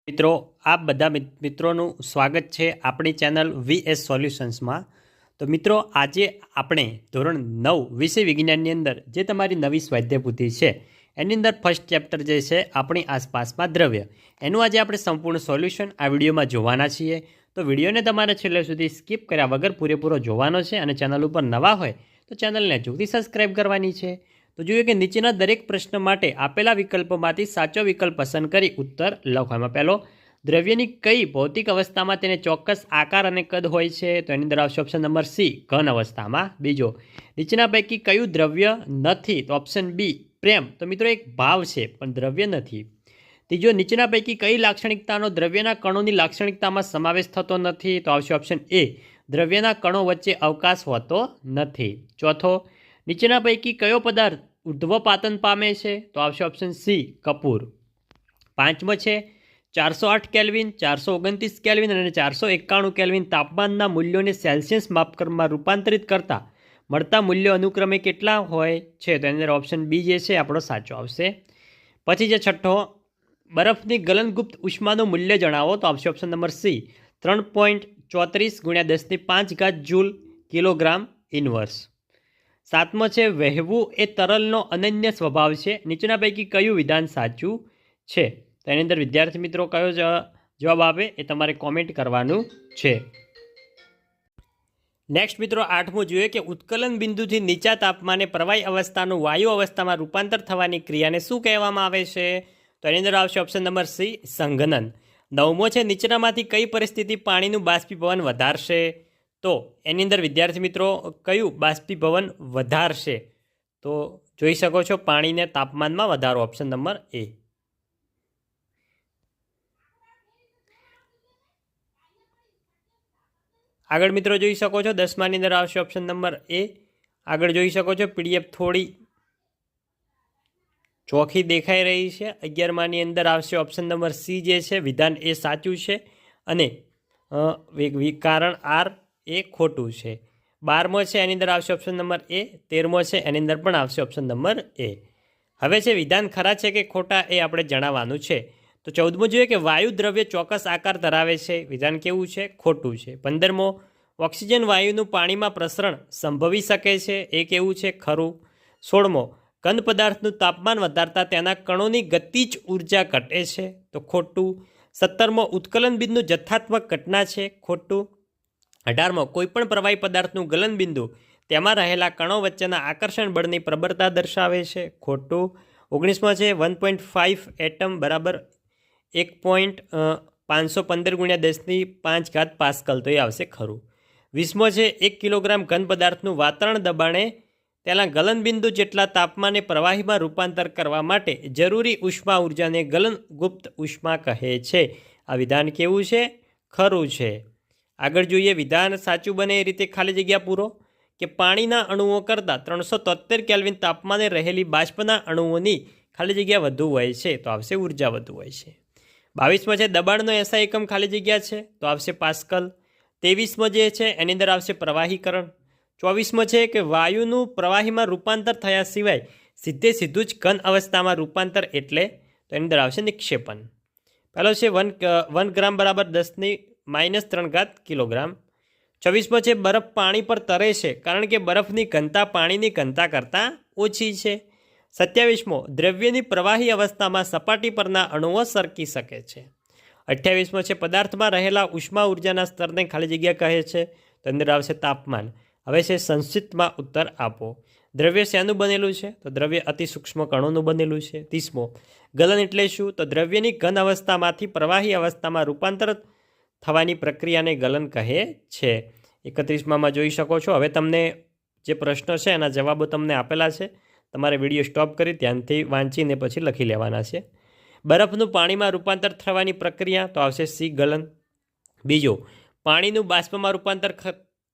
મિત્રો આ બધા મિત્રોનું સ્વાગત છે આપણી ચેનલ વીએસ સોલ્યુશન્સમાં। તો મિત્રો આજે આપણે ધોરણ 9 વિષય વિજ્ઞાનની અંદર જે તમારી નવી સ્વાધ્યાયપોથી છે એની અંદર ફર્સ્ટ ચેપ્ટર જે છે આપણી આસપાસમાં દ્રવ્ય એનું આજે આપણે સંપૂર્ણ સોલ્યુશન આ વિડીયોમાં જોવાના છીએ। તો વિડીયોને તમારે છેલ્લે સુધી સ્કીપ કર્યા વગર પૂરેપૂરો જોવાનો છે અને ચેનલ ઉપર નવા હોય તો ચેનલને અચૂકથી સબસ્ક્રાઈબ કરવાની છે। તો જોઈએ કે નીચેના દરેક પ્રશ્ન માટે આપેલા વિકલ્પોમાંથી સાચો વિકલ્પ પસંદ કરી ઉત્તર લખો। એમાં પહેલો, દ્રવ્યની કઈ ભૌતિક અવસ્થામાં તેને ચોક્કસ આકાર અને કદ હોય છે? તો એની અંદર આવશે ઓપ્શન નંબર સી, ઘન અવસ્થામાં। બીજો, નીચેના પૈકી કયું દ્રવ્ય નથી? તો ઓપ્શન બી, પ્રેમ। તો મિત્રો એક ભાવ છે પણ દ્રવ્ય નથી। ત્રીજો, નીચેના પૈકી કઈ લાક્ષણિકતાનો દ્રવ્યના કણોની લાક્ષણિકતામાં સમાવેશ થતો નથી? તો આવશે ઓપ્શન એ, દ્રવ્યના કણો વચ્ચે અવકાશ હોતો નથી। ચોથો, નીચેના પૈકી કયો પદાર્થ ઉર્ધ્વપાતન પામે છે? તો આવશે ઓપ્શન સી, કપૂર। પાંચમો છે 408 કેલ્વિન, 429 કેલ્વિન અને 491 કેલ્વિન તાપમાનના મૂલ્યોને સેલ્સિયસ માપકરમાં રૂપાંતરિત કરતા મળતા મૂલ્યો અનુક્રમે કેટલા હોય છે? તો એની અંદર ઓપ્શન બી જે છે આપણો સાચો આવશે। પછી જે છઠ્ઠો, બરફની ગલનગુપ્ત ઉષ્માનું મૂલ્ય જણાવો? તો આવશે option number C, 3.34 × 10⁵ joule kilogram inverse. સાતમો છે વહેવું એ તરલનો અનન્ય સ્વભાવ છે, નીચેના પૈકી કયું વિધાન સાચું છે? તો એની અંદર વિદ્યાર્થી મિત્રો કયો જવાબ આપે એ તમારે કોમેન્ટ કરવાનું છે। નેક્સ્ટ મિત્રો આઠમું જોઈએ કે ઉત્કલન બિંદુથી નીચા તાપમાને પ્રવાહી અવસ્થાનું વાયુ અવસ્થામાં રૂપાંતર થવાની ક્રિયાને શું કહેવામાં આવે છે? તો એની અંદર આવશે ઓપ્શન નંબર સી, સંઘનન। નવમો છે નીચેનામાંથી કઈ પરિસ્થિતિ પાણીનું બાષ્પીભવન વધારશે? તો એની અંદર વિદ્યાર્થી મિત્રો કયું બાષ્પીભવન વધારશે? તો જોઈ શકો છો પાણીને તાપમાનમાં વધારો, ઓપ્શન નંબર એ। આગળ મિત્રો જોઈ શકો છો 10માની અંદર આવશે ઓપ્શન નંબર એ। આગળ જોઈ શકો છો પીડીએફ થોડી ચોખ્ખી દેખાઈ રહી છે। 11માની અંદર આવશે ઓપ્શન નંબર સી જે છે, વિધાન એ સાચું છે અને કારણ આર એ ખોટું છે। 12મો છે એની અંદર આવશે ઓપ્શન નંબર એ। 13મો છે એની અંદર પણ આવશે ઓપ્શન નંબર એ। હવે છે વિધાન ખરા છે કે ખોટા એ આપણે જણાવવાનું છે। તો 14મો જોઈએ કે વાયુ દ્રવ્ય ચોક્કસ આકાર ધરાવે છે, વિધાન કેવું છે? ખોટું છે। 15મો, ઓક્સિજન વાયુનું પાણીમાં પ્રસરણ સંભવી શકે છે, એ કેવું છે? ખરું। 16મો, ઘન પદાર્થનું તાપમાન વધારતા તેના કણોની ગતિજ ઉર્જા ઘટે છે, તો ખોટું। 17મો, ઉત્કલન બિંદુ જથ્થાત્મક ઘટના છે, ખોટું। 18મો, કોઈપણ પ્રવાહી પદાર્થનું ગલન બિંદુ તેમાં રહેલા કણો વચ્ચેના આકર્ષણ બળની પ્રબળતા દર્શાવે છે, ખોટું। 19મો છે 1.5 એટમ બરાબર 1.515 × 10⁵ પાસ્કલ, તો એ આવશે ખરું। 20મો છે 1 કિલોગ્રામ ઘન પદાર્થનું વાતાવરણ દબાણે તેના ગલનબિંદુ જેટલા તાપમાને પ્રવાહીમાં રૂપાંતર કરવા માટે જરૂરી ઉષ્મા ઉર્જાને ગલનગુપ્ત ઉષ્મા કહે છે, આ વિધાન કેવું છે? ખરું છે। આગળ જોઈએ વિધાન સાચું બને એ રીતે ખાલી જગ્યા પૂરો કે પાણીના અણુઓ કરતાં 373 કેલ્વિન તાપમાને રહેલી બાષ્પના અણુઓની ખાલી જગ્યા વધુ હોય છે, તો આવશે ઉર્જા વધુ હોય છે। 22મો છે દબાણનો એસઆઈ એકમ ખાલી જગ્યા છે, તો આવશે પાસ્કલ। 23મો જે છે એની અંદર આવશે પ્રવાહીકરણ। 24મો છે કે વાયુનું પ્રવાહીમાં રૂપાંતર થયા સિવાય સીધું જ ઘન અવસ્થામાં રૂપાંતર એટલે? તો એની અંદર આવશે નિક્ષેપણ। પહેલો છે 1 ગ્રામ બરાબર 10⁻³ કિલોગ્રામ। 26મો છે બરફ પાણી પર તરે છે કારણ કે બરફની ઘનતા પાણીની ઘનતા કરતાં ઓછી છે। 27મો, દ્રવ્યની પ્રવાહી અવસ્થામાં સપાટી પરના અણુઓ સરકી શકે છે। 28મો છે પદાર્થમાં રહેલા ઉષ્મા ઉર્જાના સ્તરને ખાલી જગ્યા કહે છે, તો અંદર આવશે તાપમાન। હવે છે સંક્ષિપ્તમાં ઉત્તર આપો। દ્રવ્ય શેનું બનેલું છે? તો દ્રવ્ય અતિ સૂક્ષ્મ કણોનું બનેલું છે। 30મો, ગલન એટલે શું? તો દ્રવ્યની ઘન અવસ્થામાંથી પ્રવાહી અવસ્થામાં રૂપાંતર થવાની પ્રક્રિયાને ગલન કહે છે। 31માં જોઈ શકો છો। હવે તમને જે પ્રશ્નો છે એના જવાબો તમને આપેલા છે, તમારે વિડીયો સ્ટોપ કરી ધ્યાનથી વાંચીને પછી લખી લેવાના છે। બરફનું પાણીમાં રૂપાંતર થવાની પ્રક્રિયા, તો આવશે સી, ગલન। બીજો, પાણીનું બાષ્પમાં રૂપાંતર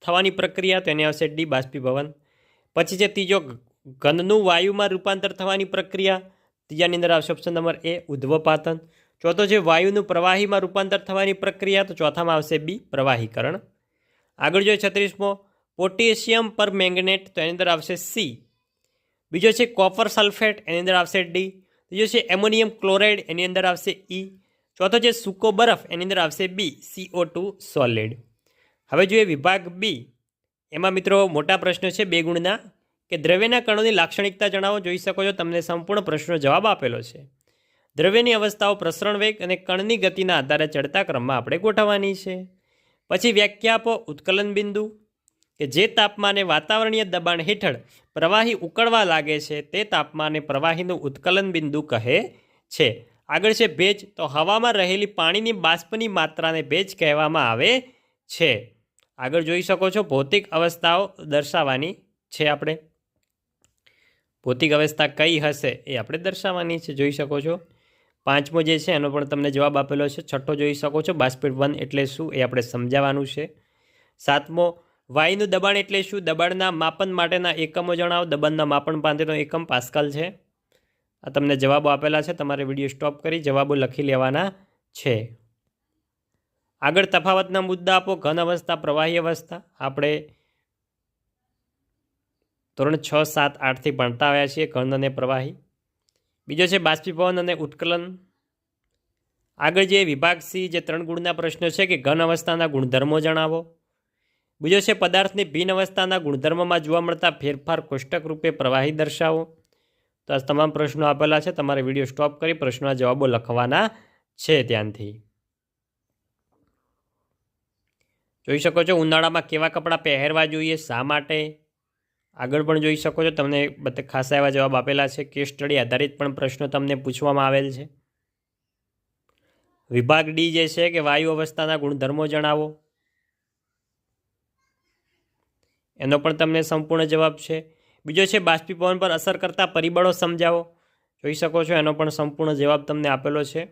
થવાની પ્રક્રિયા, તો એની આવશે ડી, બાષ્પીભવન। પછી છે ત્રીજો, ઘનનું વાયુમાં રૂપાંતર થવાની પ્રક્રિયા, ત્રીજાની અંદર આવશે ઓપ્શન નંબર એ, ઉર્ધ્વપાતન। ચોથો છે વાયુનું પ્રવાહીમાં રૂપાંતર થવાની પ્રક્રિયા, તો ચોથામાં આવશે બી, પ્રવાહીકરણ। આગળ જોઈએ 36મો, પોટેશિયમ પર મેંગનેટ, તો એની અંદર આવશે સી। બીજો છે કોપર સલ્ફેટ, એની અંદર આવશે ડી। ત્રીજો છે એમોનિયમ ક્લોરાઇડ, એની અંદર આવશે ઈ। ચોથો છે સૂકો બરફ, એની અંદર આવશે બી CO2 સોલિડ. હવે જોઈએ વિભાગ બી, એમાં મિત્રો મોટા પ્રશ્નો છે 2 ગુણના, કે દ્રવ્યના કણોની લાક્ષણિકતા જણાવો. જોઈ શકો છો તમને સંપૂર્ણ પ્રશ્નનો જવાબ આપેલો છે. દ્રવ્યની અવસ્થાઓ પ્રસરણ વેગ અને કણની ગતિના આધારે ચડતા ક્રમમાં આપણે ગોઠવવાની છે. પછી વ્યાખ્યા આપો ઉત્કલન બિંદુ, કે જે તાપમાને વાતાવરણીય દબાણ હેઠળ પ્રવાહી ઉકળવા લાગે છે તે તાપમાને પ્રવાહીનું ઉત્કલન બિંદુ કહે છે. આગળ છે ભેજ, તો હવામાં રહેલી પાણીની બાષ્પની માત્રાને ભેજ કહેવામાં આવે છે. આગળ જોઈ શકો છો ભૌતિક અવસ્થાઓ દર્શાવવાની છે. આપણે ભૌતિક અવસ્થા કઈ હશે એ આપણે દર્શાવવાની છે. જોઈ શકો છો 5મો જે છે એનો પણ તમને જવાબ આપેલો છે. 6ઠો જોઈ શકો છો બાષ્પીભવન એટલે શું એ આપણે સમજાવવાનું છે. 7મો વાયુનું દબાણ એટલે શું, દબાણના માપન માટેના એકમો જણાવો. દબાણના માપન માટેનો એકમ પાસ્કલ છે. આ તમને જવાબો આપેલા છે, તમારે વિડીયો સ્ટોપ કરી જવાબો લખી લેવાના છે. આગળ તફાવતના મુદ્દા આપો. ઘન અવસ્થા, પ્રવાહી અવસ્થા આપણે ધોરણ 6, 7, 8થી ભણતા આવ્યા છીએ, ઘન અને પ્રવાહી. બીજો છે બાષ્પીભવન અને ઉત્કલન. આગળ જે વિભાગ સી, જે 3 ગુણના પ્રશ્નો છે, કે ઘન અવસ્થાના ગુણધર્મો જણાવો. બીજો છે પદાર્થની ભિન્ન અવસ્થાના ગુણધર્મમાં જોવા મળતા ફેરફાર કોષ્ટક રૂપે પ્રવાહી દર્શાવો. તો આ તમામ પ્રશ્નો આપેલા છે, તમારે વિડીયો સ્ટોપ કરી પ્રશ્નોના જવાબો લખવાના છે ધ્યાનથી. જોઈ શકો છો ઉનાળામાં કેવા કપડાં પહેરવા જોઈએ, શા માટે. આગળ પણ જોઈ શકો છો તમને બધા ખાસા એવા જવાબ આપેલા છે. કેસ સ્ટડી આધારિત પણ પ્રશ્નો તમને પૂછવામાં આવેલ છે. વિભાગ ડી જે છે કે વાયુ અવસ્થાના ગુણધર્મો જણાવો, એનો પણ તમને સંપૂર્ણ જવાબ છે. બીજો છે બાષ્પીભવન પર અસર કરતા પરિબળો સમજાવો. જોઈ શકો છો એનો પણ સંપૂર્ણ જવાબ તમને આપેલો છે.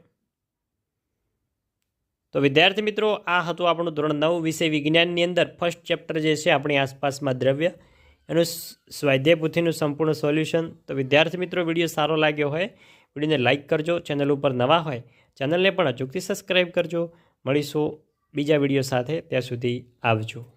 તો વિદ્યાર્થી મિત્રો, આ હતું આપણું ધોરણ 9 વિષય વિજ્ઞાનની અંદર ફર્સ્ટ ચેપ્ટર જે છે આપણી આસપાસમાં દ્રવ્ય, એનું સ્વાધ્યાય પોથીનું સંપૂર્ણ સોલ્યુશન. તો વિદ્યાર્થી મિત્રો, વિડીયો સારો લાગ્યો હોય વિડીયોને લાઇક કરજો. ચેનલ ઉપર નવા હોય ચેનલને પણ અચૂકથી સબસ્ક્રાઈબ કરજો. મળીશું બીજા વિડીયો સાથે, ત્યાં સુધી આવજો.